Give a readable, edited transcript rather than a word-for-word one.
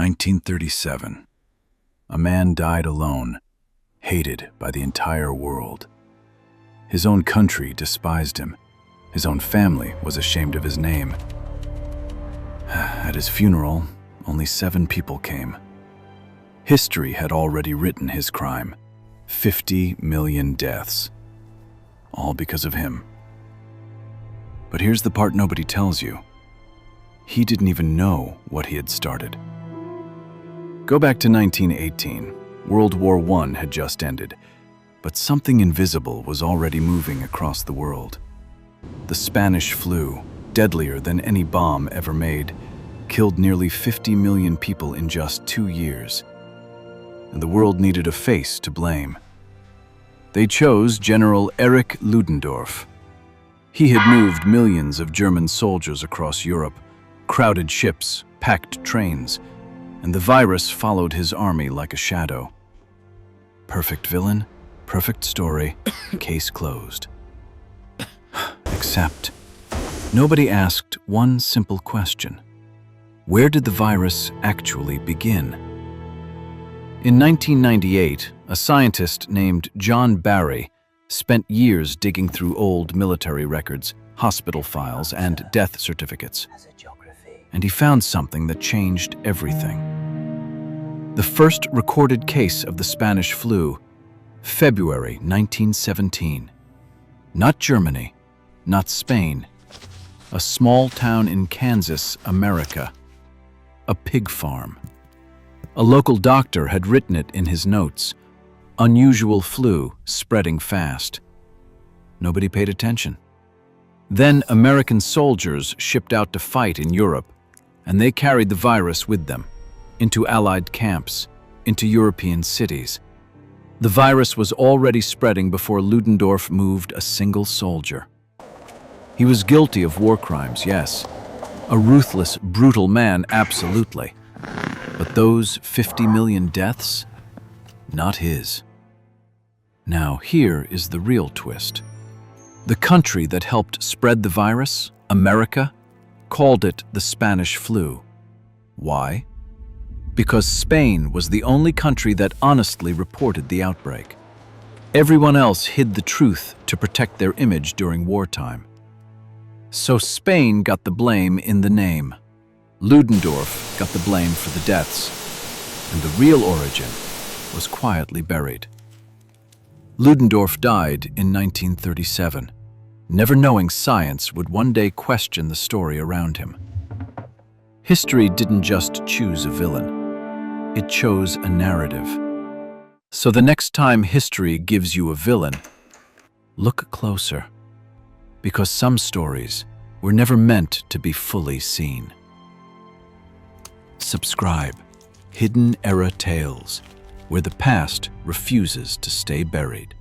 1937. A man died alone, hated by the entire world. His own country despised him. His own family was ashamed of his name. At his funeral, only 7 people came. History had already written his crime. 50 million deaths. All because of him. But here's the part nobody tells you. He didn't even know what he had started. Go back to 1918. World War I had just ended, but something invisible was already moving across the world. The Spanish flu, deadlier than any bomb ever made, killed nearly 50 million people in just 2 years. And the world needed a face to blame. They chose General Erich Ludendorff. He had moved millions of German soldiers across Europe, crowded ships, packed trains, and the virus followed his army like a shadow. Perfect villain, perfect story, case closed. Except, nobody asked one simple question. Where did the virus actually begin? In 1998, a scientist named John Barry spent years digging through old military records, hospital files, and death certificates. And he found something that changed everything. The first recorded case of the Spanish flu, February 1917. Not Germany, not Spain. A small town in Kansas, America. A pig farm. A local doctor had written it in his notes. Unusual flu, spreading fast. Nobody paid attention. Then American soldiers shipped out to fight in Europe, and they carried the virus with them, into Allied camps, into European cities. The virus was already spreading before Ludendorff moved a single soldier. He was guilty of war crimes, yes. A ruthless, brutal man, absolutely. But those 50 million deaths? Not his. Now, here is the real twist. The country that helped spread the virus, America, called it the Spanish flu. Why? Because Spain was the only country that honestly reported the outbreak. Everyone else hid the truth to protect their image during wartime. So Spain got the blame in the name. Ludendorff got the blame for the deaths, and the real origin was quietly buried. Ludendorff died in 1937, never knowing science would one day question the story around him. History didn't just choose a villain, it chose a narrative. So the next time history gives you a villain, look closer, because some stories were never meant to be fully seen. Subscribe, Hidden Era Tales, where the past refuses to stay buried.